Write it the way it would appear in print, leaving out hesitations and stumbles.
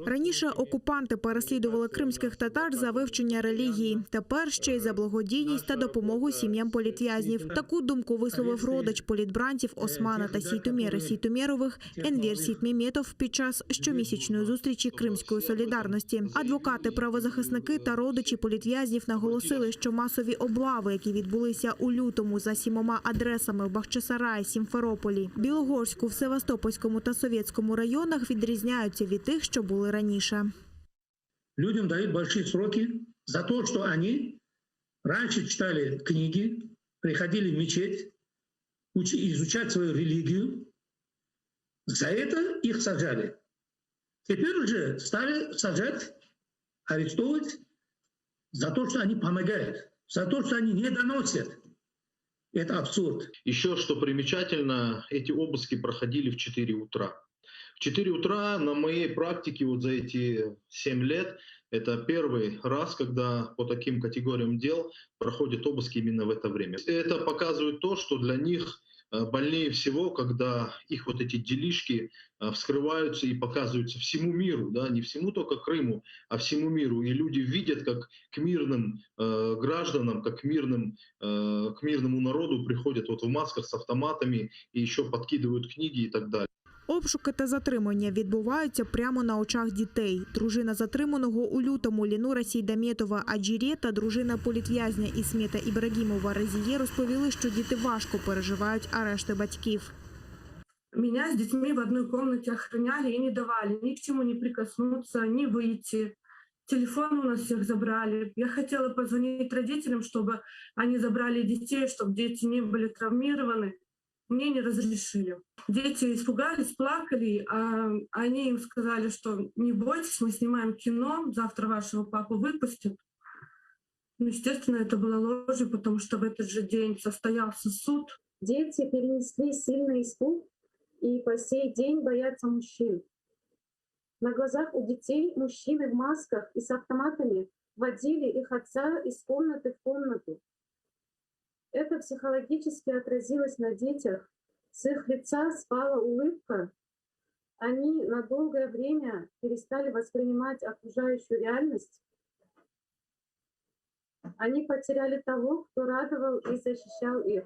Раніше окупанти переслідували кримських татар за вивчення релігії. Тепер ще й за благодійність та допомогу сім'ям політв'язнів. Таку думку висловив родич політбранців Османа та Сейтумєра Сейтумєрових Енвер Сейтмеметов під час щомісячної зустрічі Кримської солідарності. Адвокати-правозахисники та родичі політв'язнів наголосили, що масові облави, які відбулися у лютому за 7 адресами в Бахчисараї, Сімферополі, Білогорську, в Севастопольському та Совєтському районах, відрізняються від тих, що були раніше. Людям дают большие сроки за то, что они раньше читали книги, приходили в мечеть, изучать свою религию. За это их сажали. Теперь уже стали сажать, арестовывать за то, что они помогают, за то, что они не доносят. Это абсурд. Еще что примечательно, эти обыски проходили в 4 утра. В 4 утра на моей практике вот за эти 7 лет это первый раз, когда по таким категориям дел проходят обыски именно в это время. Это показывает то, что для них больнее всего, когда их вот эти делишки вскрываются и показываются всему миру, да, не всему только Крыму, а всему миру. И люди видят, как к мирным гражданам, как к мирному народу приходят вот в масках с автоматами и еще подкидывают книги и так далее. Обшуки та затримання відбуваються прямо на очах дітей. Дружина затриманого у лютому Лінура Сейдамєтова Аджіре та дружина політв'язня Ісмета Ібрагімова Разіє розповіли, що діти важко переживають арешти батьків. Меня с детьми в одной комнате охраняли и не давали ни к чему не прикоснуться, ни выйти. Телефоны у нас всех забрали. Я хотела позвонить родителям, чтобы они забрали детей, чтобы дети не были травмированы. Мне не разрешили. Дети испугались, плакали, а они им сказали, что не бойтесь, мы снимаем кино, завтра вашего папу выпустят. Ну, естественно, это было ложью, потому что в этот же день состоялся суд. Дети перенесли сильный испуг и по сей день боятся мужчин. На глазах у детей мужчины в масках и с автоматами водили их отца из комнаты в комнату. Это психологически отразилось на детях. С их лица спала улыбка. Они на долгое время перестали воспринимать окружающую реальность. Они потеряли того, кто радовал и защищал их.